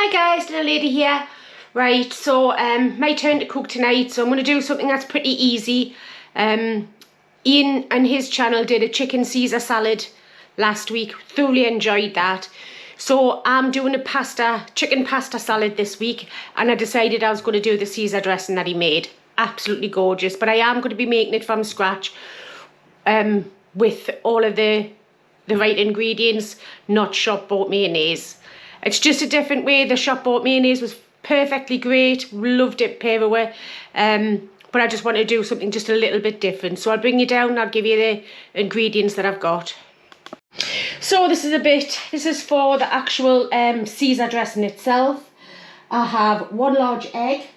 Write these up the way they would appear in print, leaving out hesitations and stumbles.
Hi guys, little lady here. Right, so my turn to cook tonight, so I'm going to do something that's pretty easy. Ian and his channel did a chicken Caesar salad last week. Thoroughly enjoyed that. So I'm doing a chicken pasta salad this week, and I decided I was going to do the Caesar dressing that he made. Absolutely gorgeous, but I am going to be making it from scratch with all of the right ingredients, not shop bought mayonnaise. It's just a different way. The shop bought mayonnaise was perfectly great, loved it, pair but I just want to do something just a little bit different. So I'll bring you down and I'll give you the ingredients that I've got. So this is for the actual Caesar dressing itself. I have 1 large egg.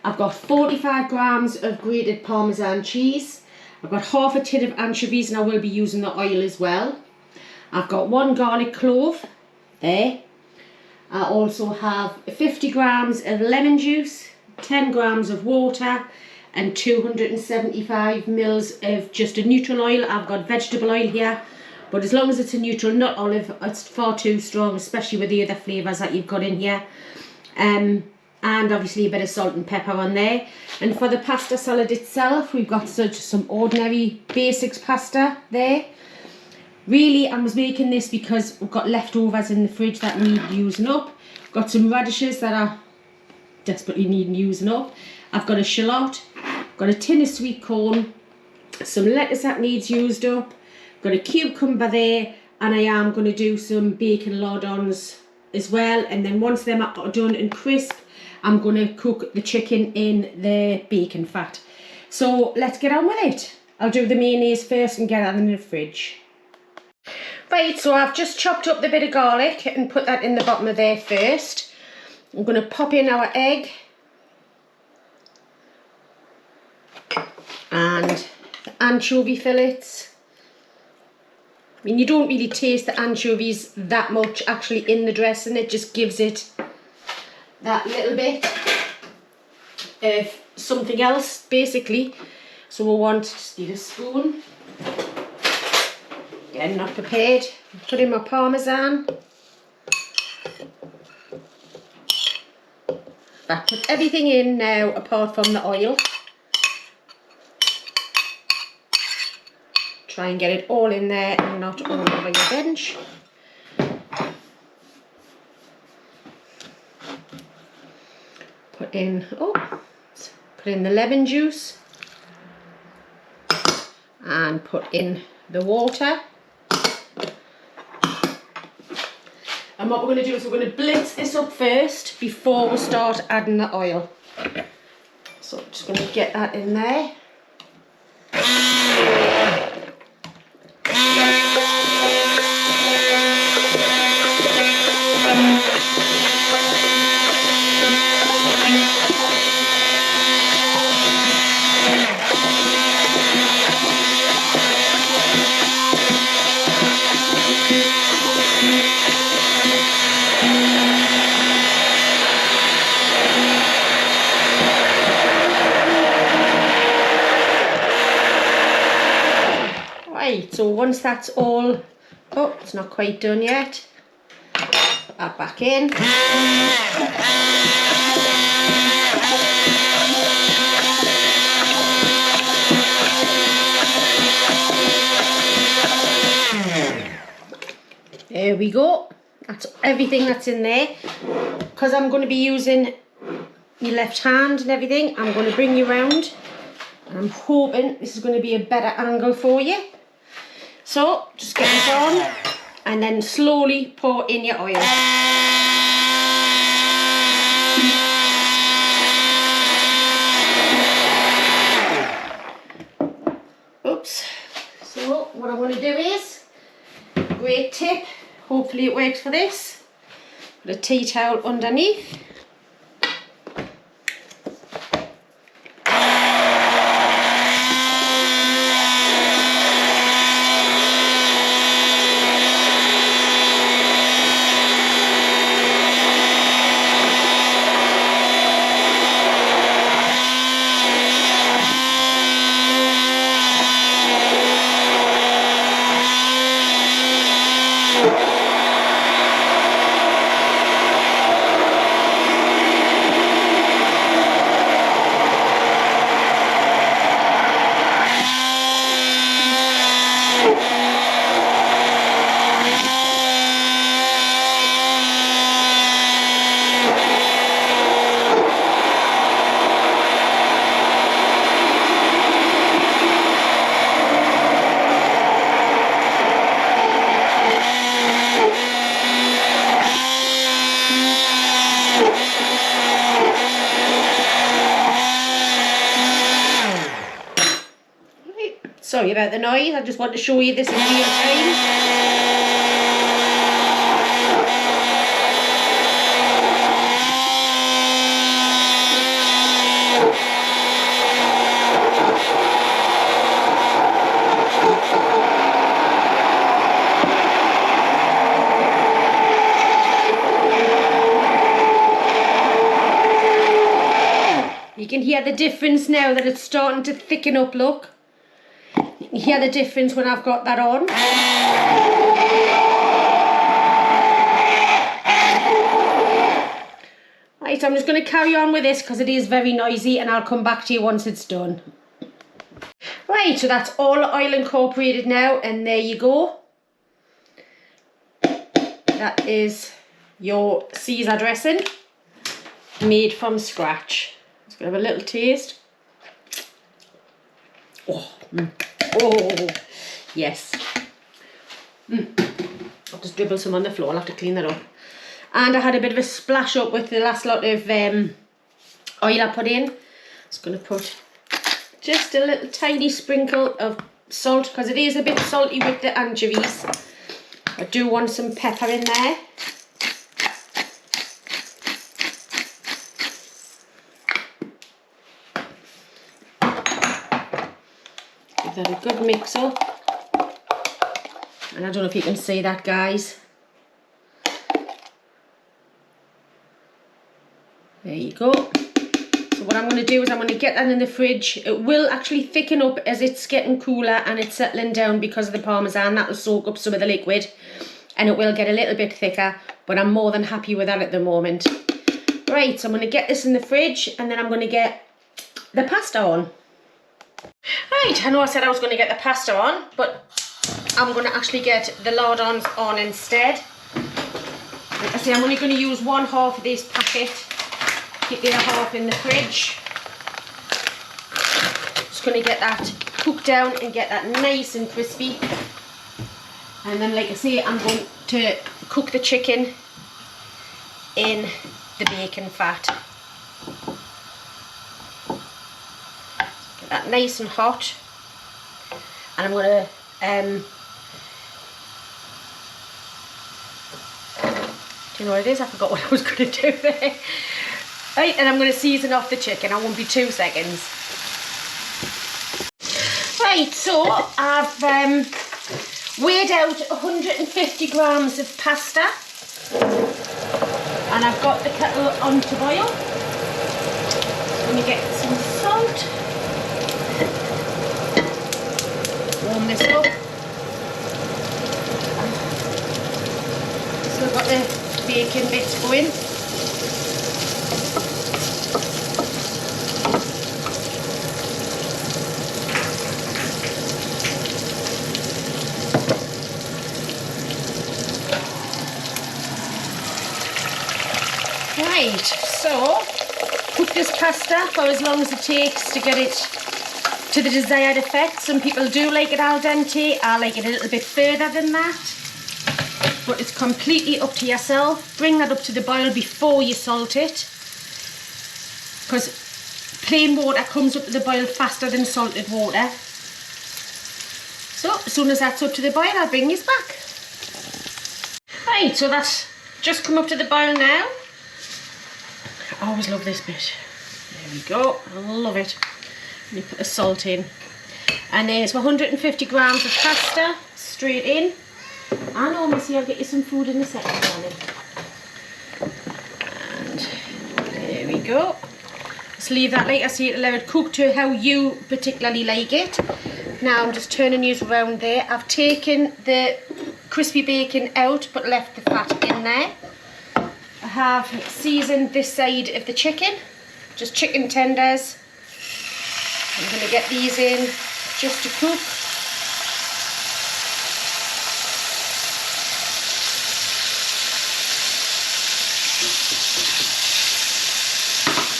I've got 45 grams of grated Parmesan cheese. I've got half a tin of anchovies, and I will be using the oil as well. I've got 1 garlic clove there. I also have 50 grams of lemon juice, 10 grams of water, and 275 mils of just a neutral oil. I've got vegetable oil here, but as long as it's a neutral, not olive, it's far too strong, especially with the other flavours that you've got in here. And obviously a bit of salt and pepper on there. And for the pasta salad itself, we've got just some ordinary basics pasta there. Really, I was making this because we've got leftovers in the fridge that need using up. Got some radishes that are desperately needing using up. I've got a shallot, got a tin of sweet corn, some lettuce that needs used up, got a cucumber there, and I am going to do some bacon lardons as well. And then once them are done and crisp, I'm going to cook the chicken in the bacon fat. So let's get on with it. I'll do the mayonnaise first and get that in the fridge. Right, so I've just chopped up the bit of garlic and put that in the bottom of there first. I'm going to pop in our egg and the anchovy fillets. I mean, you don't really taste the anchovies that much actually in the dressing. It just gives it that little bit of something else basically. So we'll just need a spoon. Again, not prepared. Put in my Parmesan. I put everything in now apart from the oil. Try and get it all in there and not all over your bench. Put in the lemon juice and put in the water. And what we're going to do is we're going to blitz this up first before we start adding the oil. So I'm just going to get that in there. So once that's all, it's not quite done yet, put that back in. There we go, that's everything that's in there. Because I'm going to be using your left hand and everything, I'm going to bring you round. I'm hoping this is going to be a better angle for you. So just get this on and then slowly pour in your oil. Oops. So what I want to do is, great tip, hopefully it works for this, put a tea towel underneath. Sorry about the noise, I just want to show you this in real time. You can hear the difference now that it's starting to thicken up, look. You can hear the difference when I've got that on. Right, so I'm just going to carry on with this because it is very noisy, and I'll come back to you once it's done. Right, so that's all oil incorporated now, and there you go. That is your Caesar dressing made from scratch. Let's have a little taste. Oh, oh yes. I'll just dribble some on the floor. I'll have to clean that up. And I had a bit of a splash up with the last lot of oil I put in. Just going to put just a little tiny sprinkle of salt because it is a bit salty with the anchovies. I do want some pepper in there. Give that a good mix up. And I don't know if you can see that, guys. There you go. So what I'm going to do is I'm going to get that in the fridge. It will actually thicken up as it's getting cooler and it's settling down because of the Parmesan. That will soak up some of the liquid and it will get a little bit thicker, but I'm more than happy with that at the moment. Right, so I'm going to get this in the fridge and then I'm going to get the pasta on. Right, I know I said I was going to get the pasta on, but I'm going to actually get the lardons on instead. Like I say, I'm only going to use 1/2 of this packet. Keep the other half in the fridge. Just going to get that cooked down and get that nice and crispy. And then, like I say, I'm going to cook the chicken in the bacon fat. Get that nice and hot. And I'm going to do you know what it is? I forgot what I was going to do there. Right, and I'm going to season off the chicken. I won't be 2 seconds. Right, so I've weighed out 150 grams of pasta. And I've got the kettle on to boil. Let me get some salt. Warm this up. Still got the bacon bits going. Right, so cook this pasta for as long as it takes to get it to the desired effect. Some people do like it al dente. I like it a little bit further than that. But it's completely up to yourself. Bring that up to the boil before you salt it. Because plain water comes up to the boil faster than salted water. So as soon as that's up to the boil, I'll bring this back. Right, so that's just come up to the boil now. I always love this bit. There we go. I love it. Let me put the salt in. And then it's 150 grams of pasta straight in. I know, Missy, I'll get you some food in a second, darling. And there we go. Just leave that, like I say, to let it cook to how you particularly like it. Now I'm just turning these around there. I've taken the crispy bacon out but left the fat in there. I have seasoned this side of the chicken, just chicken tenders. I'm going to get these in just to cook.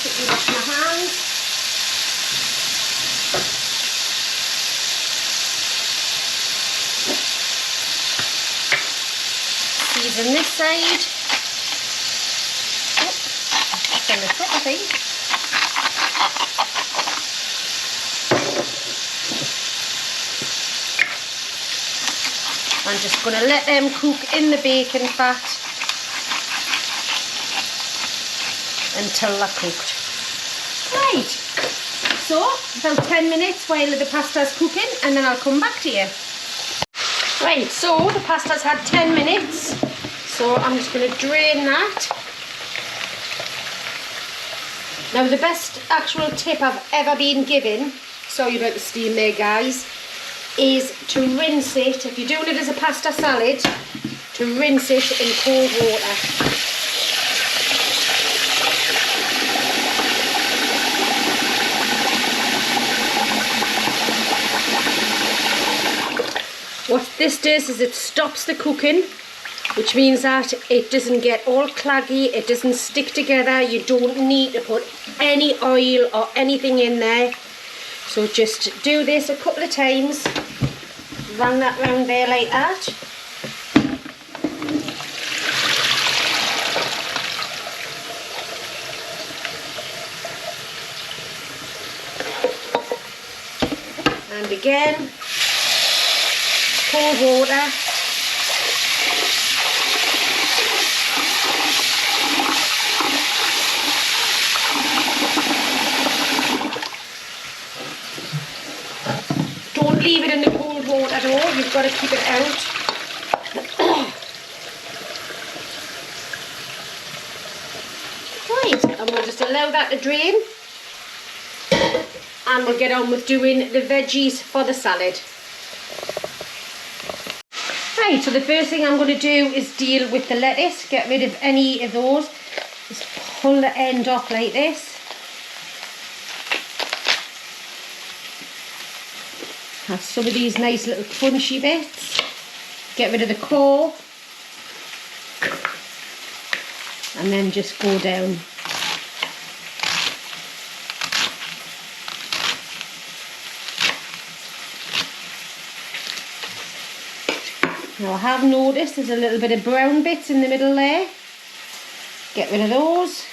Quickly wash my hands. Season this side. On the top, I think. I'm just going to let them cook in the bacon fat until they're cooked. Right, so about 10 minutes while the pasta's cooking, and then I'll come back to you. Right, so the pasta's had 10 minutes, so I'm just going to drain that. Now the best actual tip I've ever been given, sorry about the steam there guys, is to rinse it, if you're doing it as a pasta salad, to rinse it in cold water. What this does is it stops the cooking, which means that it doesn't get all claggy, it doesn't stick together, you don't need to put any oil or anything in there. So just do this a couple of times, run that round there like that. And again, cold water. Don't leave it in the cold water though, you've got to keep it out. Right, and we'll just allow that to drain. And we'll get on with doing the veggies for the salad. Right, so the first thing I'm going to do is deal with the lettuce, get rid of any of those. Just pull the end off like this. Have some of these nice little crunchy bits. Get rid of the core. And then just go down. Now I have noticed there's a little bit of brown bits in the middle there. Get rid of those.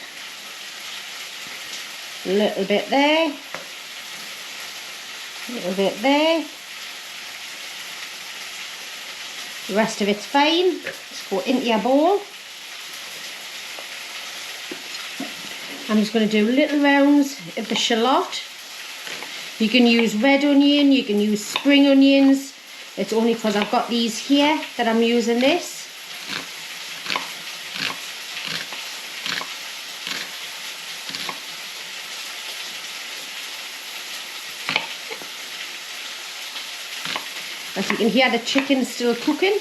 A little bit there. A little bit there. The rest of it's fine. Just go into your bowl. I'm just going to do little rounds of the shallot. You can use red onion, you can use spring onions. It's only because I've got these here that I'm using this. As you can hear, the chicken's still cooking.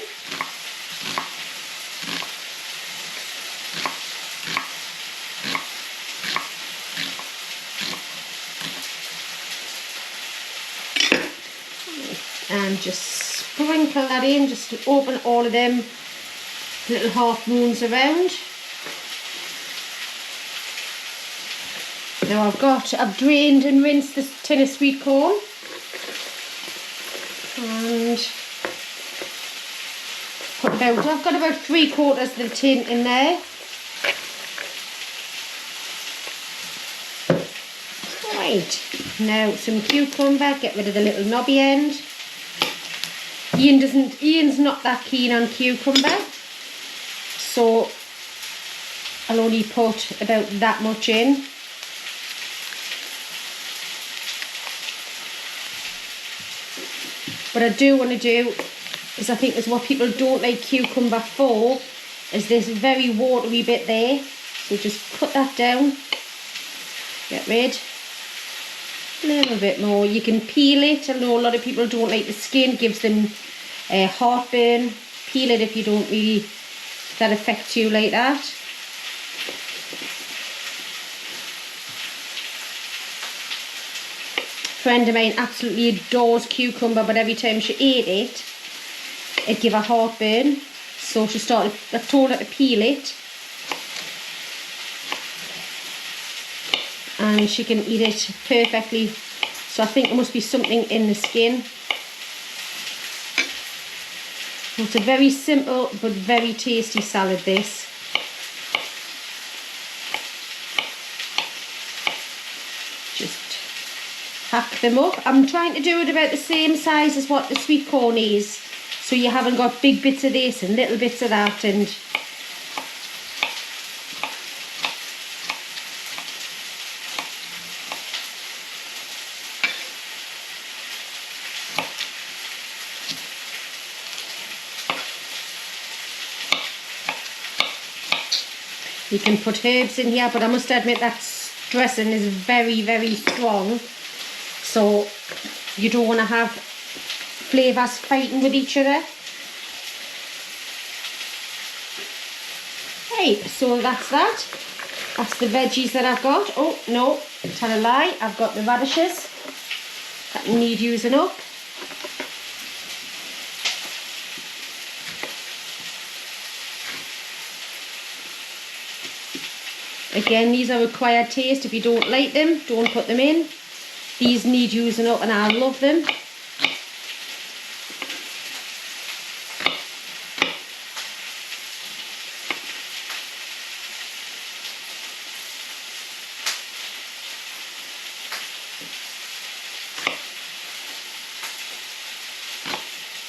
And just sprinkle that in, just to open all of them little half moons around. Now I've drained and rinsed this tin of sweet corn. And I've got about 3/4 of the tin in there. Right, now some cucumber, get rid of the little knobby end. Ian's not that keen on cucumber, so I'll only put about that much in. What I do want to do is, I think is what people don't like cucumber for, is this very watery bit there. So just put that down, get rid. A little bit more. You can peel it. I know a lot of people don't like the skin, gives them heartburn. Peel it if you don't really, if that affects you like that. A friend of mine absolutely adores cucumber, but every time she ate it, it gave her heartburn. So she started, I told her to peel it. And she can eat it perfectly. So I think there must be something in the skin. It's a very simple but very tasty salad, this. Just hack them up. I'm trying to do it about the same size as what the sweet corn is. so you haven't got big bits of this and little bits of that. And you can put herbs in here, but I must admit that dressing is very, very strong, so you don't want to have flavours fighting with each other. Right, so that's that. That's the veggies that I've got. Oh no, tell a lie, I've got the radishes that need using up. Again, these are acquired taste. If you don't like them, don't put them in. These need using up and I love them.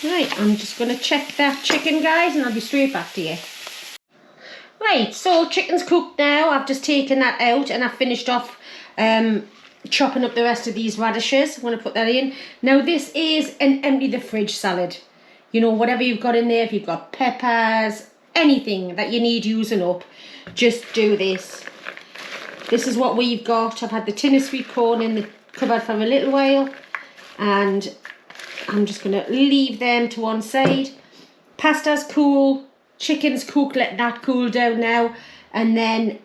Right, I'm just going to check that chicken, guys, and I'll be straight back to you. Right, so chicken's cooked now. I've just taken that out and I've finished off chopping up the rest of these radishes. I'm going to put that in. Now this is an empty the fridge salad. You know, whatever you've got in there, if you've got peppers, anything that you need using up, just do this. This is what we've got. I've had the tin of sweet corn in the cupboard for a little while, and I'm just going to leave them to one side. Pasta's cool. Chicken's cooked, let that cool down now, and then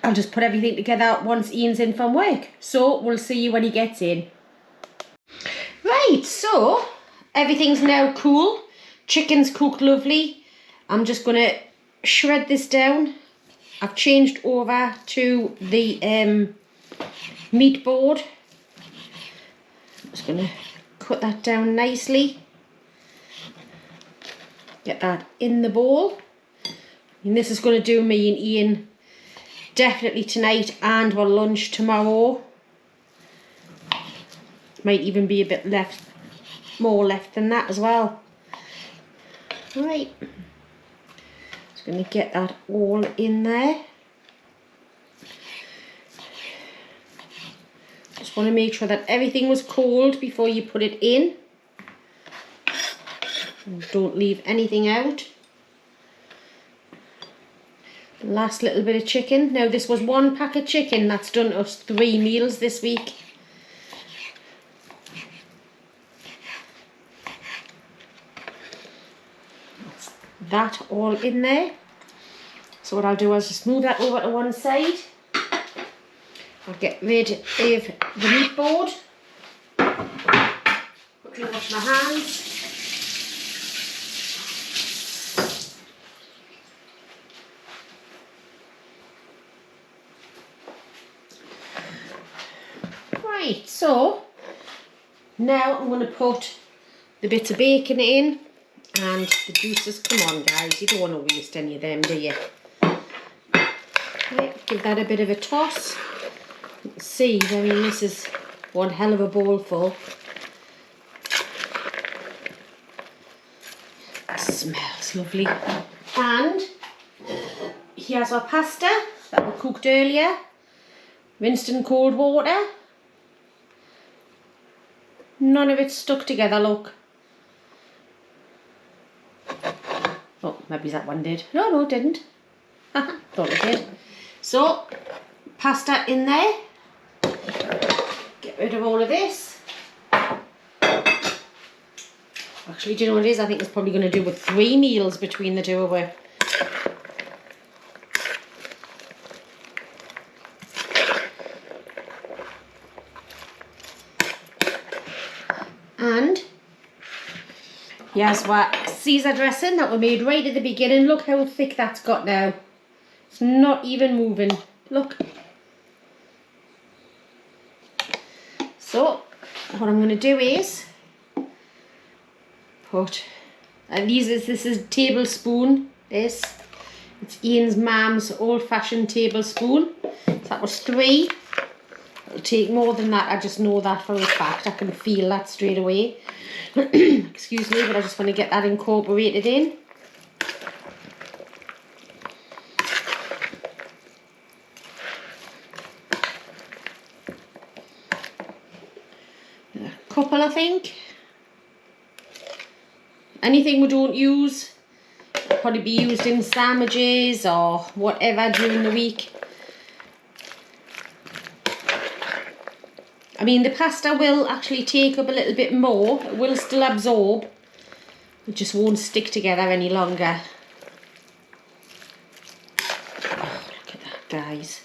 I'll just put everything together once Ian's in from work. So we'll see you when he gets in. Right, so everything's now cool. Chicken's cooked lovely. I'm just going to shred this down. I've changed over to the meat board. I'm just going to cut that down nicely. Get that in the bowl. And this is going to do me and Ian definitely tonight and for lunch tomorrow. Might even be a bit more left than that as well. Right. Just going to get that all in there. Just want to make sure that everything was cold before you put it in. Don't leave anything out. Last little bit of chicken. Now this was 1 pack of chicken. That's done us 3 meals this week. That's that all in there. So what I'll do is just move that over to one side. I'll get rid of the meat board. Quickly wash my hands. Right, so now I'm going to put the bits of bacon in and the juices. Come on guys, you don't want to waste any of them, do you? Right, give that a bit of a toss. See, I mean, this is one hell of a bowl full. It smells lovely. And here's our pasta that we cooked earlier. Rinsed in cold water. None of it's stuck together, look. Oh, maybe that one did. No, it didn't. Thought it did. So, pasta in there. Get rid of all of this. Actually, do you know what it is? I think it's probably going to do with 3 meals between the two of us. And here's what Caesar dressing that we made right at the beginning. Look how thick that's got now. It's not even moving. Look. So what I'm going to do is put, this is tablespoon. It's Ian's mum's old-fashioned tablespoon. So that was 3. It'll take more than that, I just know that for a fact. I can feel that straight away. Excuse me, but I just want to get that incorporated in. A couple, I think. Anything we don't use will probably be used in sandwiches or whatever during the week. I mean, the pasta will actually take up a little bit more. It will still absorb. It just won't stick together any longer. Oh, look at that, guys.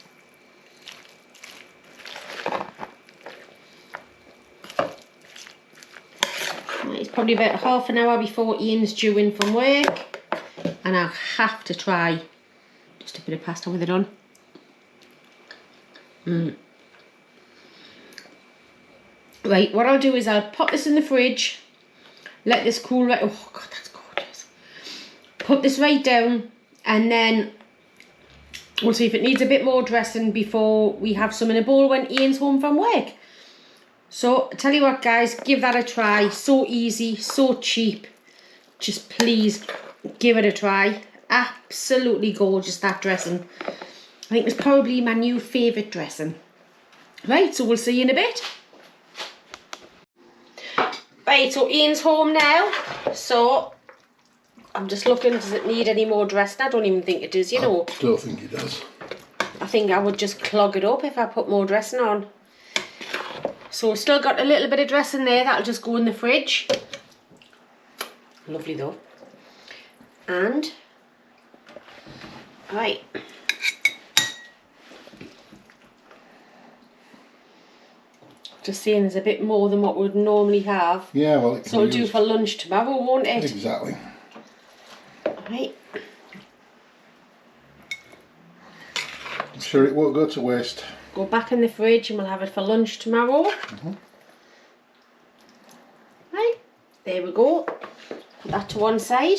It's probably about half an hour before Ian's due in from work. And I'll have to try just a bit of pasta with it on. Right, what I'll do is I'll pop this in the fridge, let this cool right. Oh God, that's gorgeous. Put this right down, and then we'll see if it needs a bit more dressing before we have some in a bowl when Ian's home from work. So, I tell you what, guys, give that a try. So easy, so cheap. Just please give it a try. Absolutely gorgeous, that dressing. I think it's probably my new favourite dressing. Right, so we'll see you in a bit. Right, so Ian's home now, so I'm just looking, does it need any more dressing? I don't even think it does, you know. I don't think it does. I think I would just clog it up if I put more dressing on. So we've still got a little bit of dressing there, that'll just go in the fridge. Lovely though. And, right. Just saying there's a bit more than what we would normally have. Yeah, well, it can so we'll do for lunch tomorrow, won't it? Exactly. Right. I'm sure it won't go to waste. Go back in the fridge and we'll have it for lunch tomorrow. Right, there we go. Put that to one side.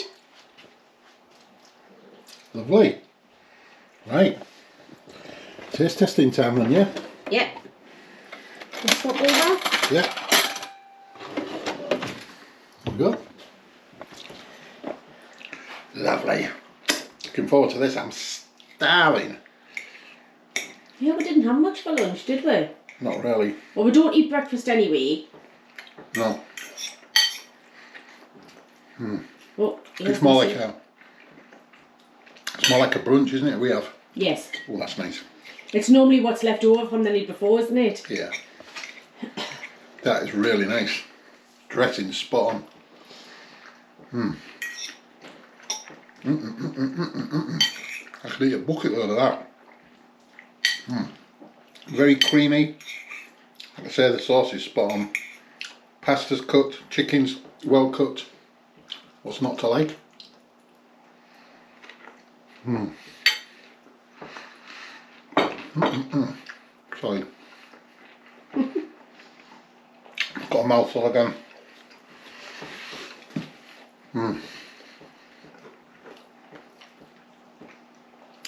Lovely. Right. Taste testing time then, yeah? Yep. Swap over. Yeah. There we go. Lovely. Looking forward to this. I'm starving. Yeah, we didn't have much for lunch, did we? Not really. Well, we don't eat breakfast anyway. No. Oh, It's more like a brunch, isn't it? We have. Yes. Oh, that's nice. It's normally what's left over from the night before, isn't it? Yeah. That is really nice. Dressing spot on. I could eat a bucket load of that. Very creamy. Like I say, the sauce is spot on. Pasta's cooked, chicken's well cooked. What's not to like? Sorry. Got a mouthful again.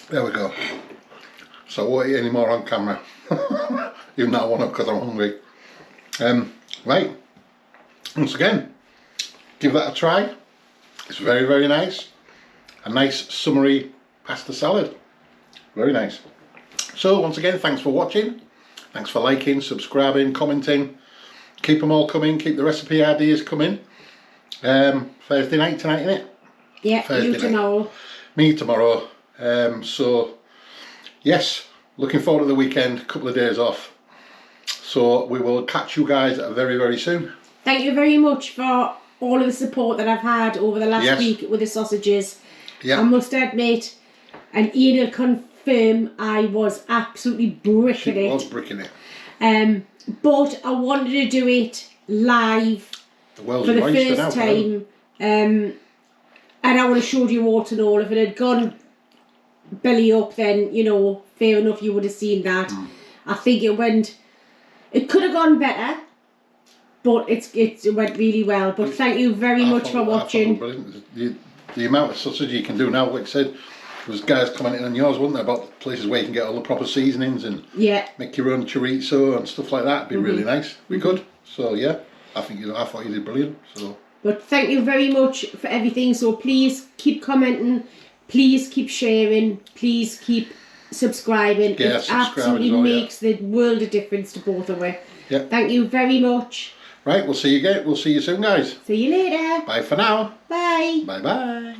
There we go. So I won't eat any more on camera. Even though I want to because I'm hungry. Right. Once again, give that a try. It's very, very nice. A nice summery pasta salad. Very nice. So once again, thanks for watching. Thanks for liking, subscribing, commenting. Keep them all coming. Keep the recipe ideas coming. Thursday night tonight, innit? Yeah, Thursday you tomorrow. night. Me tomorrow. So yes, looking forward to the weekend. A couple of days off. So we will catch you guys very, very soon. Thank you very much for all of the support that I've had over the last week with the sausages. Yeah. I must admit, and Ian will confirm, I was absolutely bricking it. She was bricking it. But I wanted to do it live for the first time. And I would have showed you what and all. If it had gone belly up, then, you know, fair enough, you would have seen that. I think it could have gone better, but it went really well. But thank you very much for watching. The amount of sausage you can do now, like I said, There was guys commenting on yours, wasn't there, about places where you can get all the proper seasonings and Yeah. make your own chorizo and stuff like that. It'd be really nice. We could. So yeah, I thought you did brilliant. So. But thank you very much for everything. So please keep commenting. Please keep sharing. Please keep subscribing. Yeah, it absolutely makes the world of difference to both of us. Yeah. Thank you very much. Right, we'll see you again. We'll see you soon, guys. See you later. Bye for now. Bye. Bye bye.